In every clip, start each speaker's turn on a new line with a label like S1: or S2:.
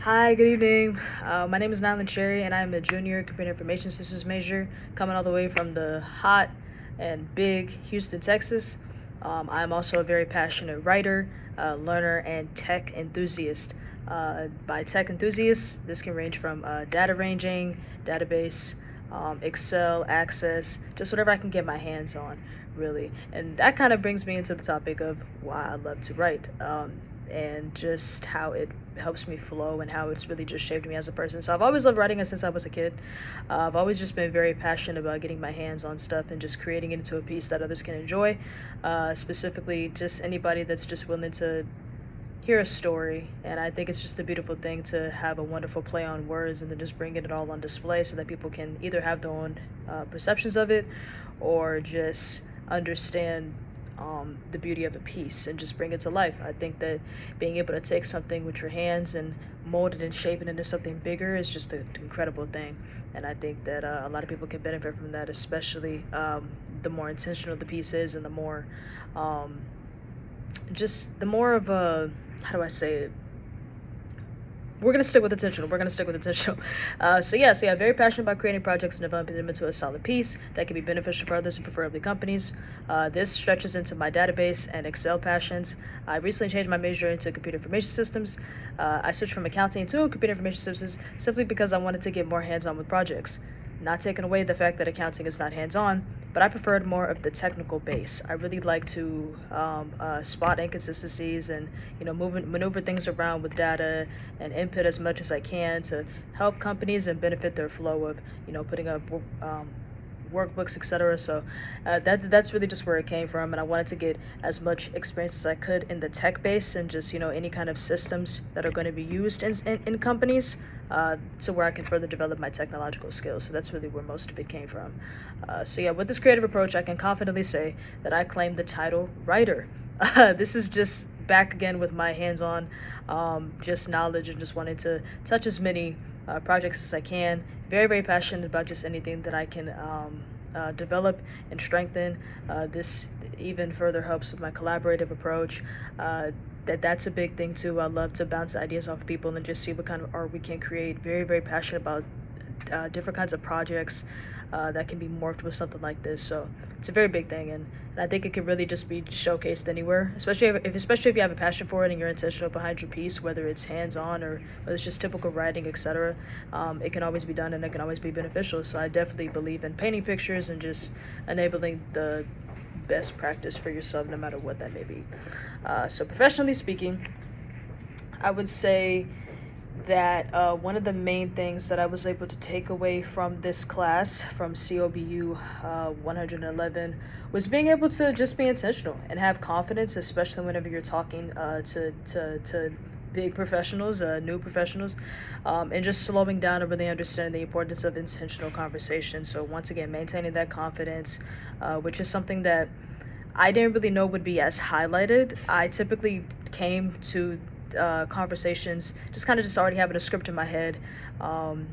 S1: Hi, good evening. My name is Nylan Cherry, and I'm a junior computer information systems major coming all the way from the hot and big Houston, Texas. I'm also a very passionate writer, learner, and tech enthusiast. By tech enthusiast, this can range from data ranging, database, Excel, Access, just whatever I can get my hands on, really. And that kind of brings me into the topic of why I love to write. And just how it helps me flow and how it's really just shaped me as a person. So I've always loved writing since I was a kid. I've always just been very passionate about getting my hands on stuff and just creating it into a piece that others can enjoy. Specifically, just anybody that's just willing to hear a story. And I think it's just a beautiful thing to have a wonderful play on words and then just bringing it all on display so that people can either have their own perceptions of it or just understand the beauty of a piece and just bring it to life. I think that being able to take something with your hands and mold it and shape it into something bigger is just an incredible thing. And I think that a lot of people can benefit from that, especially the more intentional the piece is and the more, um, just the more of a, how do I say it? We're gonna stick with intentional. We're gonna stick with intentional. So yeah, very passionate about creating projects and developing them into a solid piece that can be beneficial for others and preferably companies. This stretches into my database and Excel passions. I recently changed my major into computer information systems. I switched from accounting to computer information systems simply because I wanted to get more hands-on with projects. Not taking away the fact that accounting is not hands-on, but I preferred more of the technical base. I really like to spot inconsistencies and maneuver things around with data and input as much as I can to help companies and benefit their flow of putting up workbooks, etc. So that's really just where it came from, and I wanted to get as much experience as I could in the tech base and just any kind of systems that are going to be used in companies, to where I can further develop my technological skills. So that's really where most of it came from. So yeah, with this creative approach, I can confidently say that I claim the title writer. This is just back again with my hands-on just knowledge and just wanting to touch as many projects as I can. Very passionate about just anything that I can develop and strengthen. This even further helps with my collaborative approach. That's a big thing too. I love to bounce ideas off people and just see what kind of art we can create. Very passionate about different kinds of projects that can be morphed with something like this. So it's a very big thing, and I think it can really just be showcased anywhere, especially if you have a passion for it and you're intentional behind your piece, whether it's hands-on or whether it's just typical writing, etc. It can always be done and it can always be beneficial. So I definitely believe in painting pictures and just enabling the best practice for yourself, no matter what that may be. So professionally speaking, I would say that one of the main things that I was able to take away from this class from COBU 111 was being able to just be intentional and have confidence, especially whenever you're talking to big professionals, new professionals, and just slowing down and really understanding the importance of intentional conversation. So once again, maintaining that confidence, which is something that I didn't really know would be as highlighted. I typically came to conversations just already having a script in my head.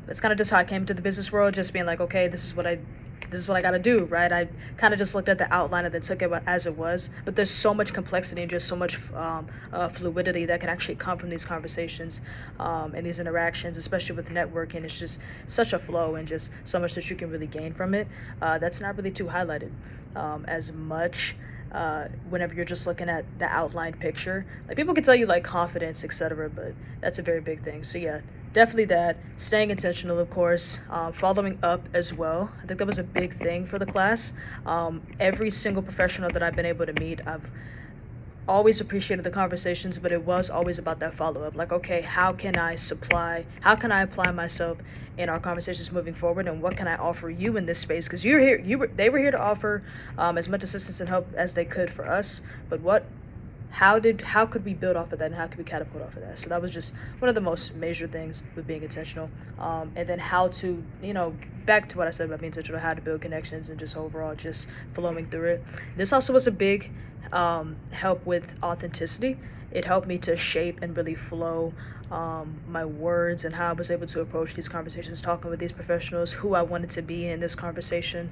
S1: It's kind of just how I came to the business world, just being like, okay, this is what I got to do, right? I kind of just looked at the outline and then took it as it was. But there's so much complexity and just so much fluidity that can actually come from these conversations and these interactions, especially with networking. It's just such a flow and just so much that you can really gain from it. That's not really too highlighted as much. Whenever you're just looking at the outlined picture, like people can tell you like confidence, etc., but that's a very big thing. So yeah, definitely that. Staying intentional, of course. Following up as well. I think that was a big thing for the class. Every single professional that I've been able to meet, I've always appreciated the conversations, but it was always about that follow-up. Like, okay, how can I apply myself in our conversations moving forward, and what can I offer you in this space? Because they were here to offer as much assistance and help as they could for us, but how could we build off of that, and how could we catapult off of that? So that was just one of the most major things with being intentional. And then how to, back to what I said about being intentional, how to build connections and just overall just flowing through it. This also was a big help with authenticity. It helped me to shape and really flow my words and how I was able to approach these conversations, talking with these professionals, who I wanted to be in this conversation,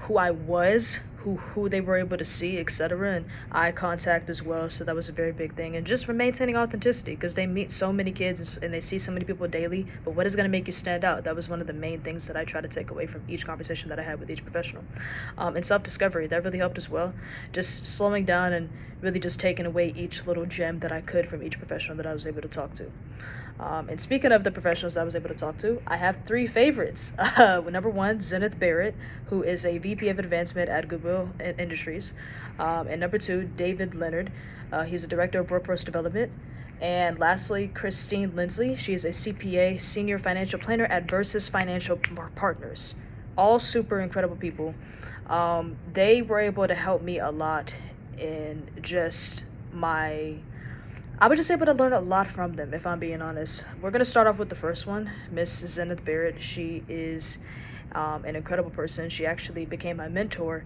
S1: who I was, who they were able to see, etc., and eye contact as well. So that was a very big thing, and just for maintaining authenticity, because they meet so many kids and they see so many people daily. But what is going to make you stand out? That was one of the main things that I try to take away from each conversation that I had with each professional. And self-discovery, that really helped as well. Just slowing down and really just taking away each little gem that I could from each professional that I was able to talk to. And speaking of the professionals that I was able to talk to, I have three favorites. Number one, Zenith Barrett, who is a VP of Advancement at Goodwill Industries. And number two, David Leonard. He's a Director of Workforce Development. And lastly, Christine Lindsley. She is a CPA, Senior Financial Planner at Versus Financial Partners. All super incredible people. They were able to help me a lot in just I was just able to learn a lot from them, if I'm being honest. We're going to start off with the first one, Miss Zenith Barrett. She is an incredible person. She actually became my mentor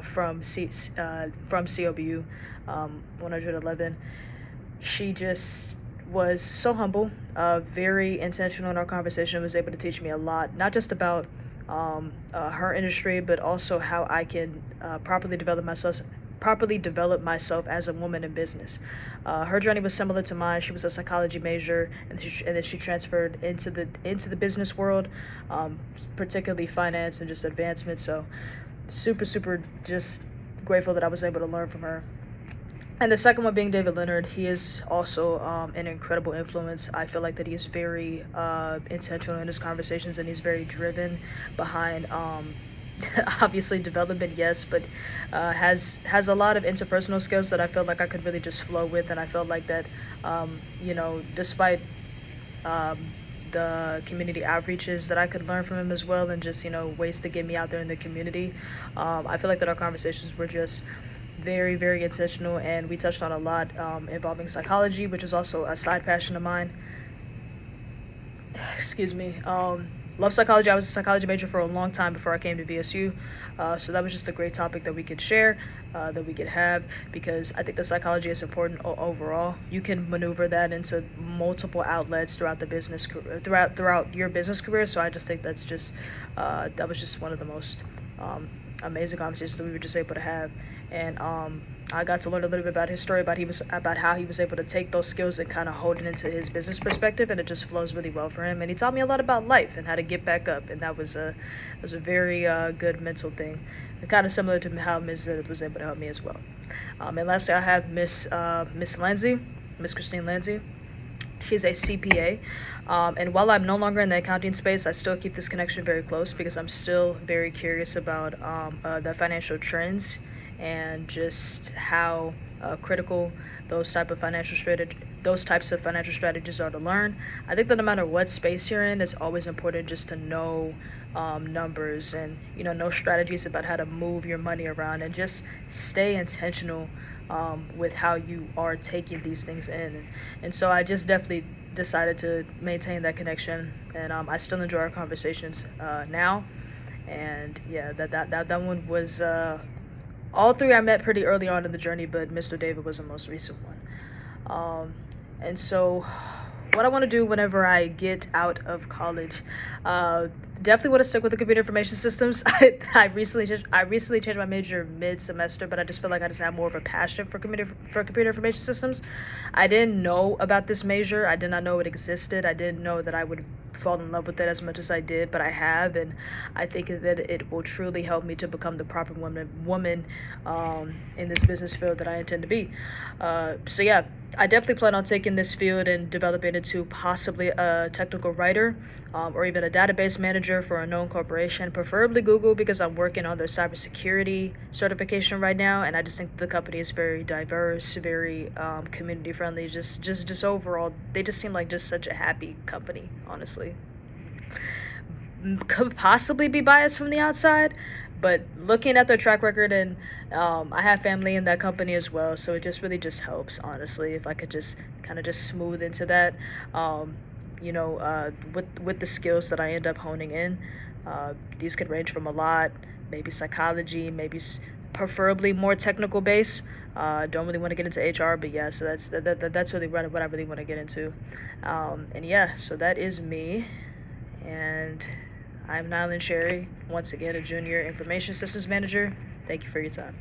S1: from COBU 111. She just was so humble, very intentional in our conversation, was able to teach me a lot, not just about her industry, but also how I can properly develop myself as a woman in business. Her journey was similar to mine. She was a psychology major, and then she transferred into the business world, particularly finance and just advancement. So super just grateful that I was able to learn from her. And the second one being David Leonard. He is also an incredible influence. I feel like that he is very intentional in his conversations, and he's very driven behind obviously development, yes, but has a lot of interpersonal skills that I felt like I could really just flow with. And I felt like that despite the community outreaches, that I could learn from him as well, and just ways to get me out there in the community. I feel like that our conversations were just very intentional, and we touched on a lot involving psychology, which is also a side passion of mine. Excuse me. Love psychology. I was a psychology major for a long time before I came to VSU, so that was just a great topic that we could share, that we could have, because I think the psychology is important overall. You can maneuver that into multiple outlets throughout throughout your business career. So I just think that's just that was just one of the most amazing conversations that we were just able to have. And I got to learn a little bit about his story, about how he was able to take those skills and kind of hold it into his business perspective, and it just flows really well for him. And he taught me a lot about life and how to get back up, and that was a very good mental thing, and kind of similar to how Ms. Zenith was able to help me as well. And lastly, I have Miss Christine Lindsay. She's a CPA, and while I'm no longer in the accounting space, I still keep this connection very close, because I'm still very curious about the financial trends and just how critical those types of financial strategies are to learn. I think that no matter what space you're in, it's always important just to know numbers and know strategies about how to move your money around, and just stay intentional with how you are taking these things in. And so I just definitely decided to maintain that connection, and I still enjoy our conversations now. And yeah, that one was all three I met pretty early on in the journey, but Mr. David was the most recent one. And so what I want to do whenever I get out of college, definitely want to stick with the computer information systems. I recently changed my major mid-semester, but I just feel like I just have more of a passion for computer information systems. I didn't know about this major. I did not know it existed. I didn't know that I would fall in love with it as much as I did, but I have, and I think that it will truly help me to become the proper woman in this business field that I intend to be. So yeah, I definitely plan on taking this field and developing it to possibly a technical writer, or even a database manager for a known corporation, preferably Google, because I'm working on their cybersecurity certification right now, and I just think the company is very diverse, very community friendly. Just overall, they just seem like just such a happy company, honestly. Could possibly be biased from the outside, but looking at their track record, and I have family in that company as well, so it just really just helps, honestly, if I could just kind of just smooth into that, with the skills that I end up honing in. These could range from a lot, maybe psychology, maybe preferably more technical base. Don't really want to get into HR, but yeah, so that's really what I really want to get into. And yeah, so that is me, and I'm Nyland Cherry, once again a Junior Information Systems Manager. Thank you for your time.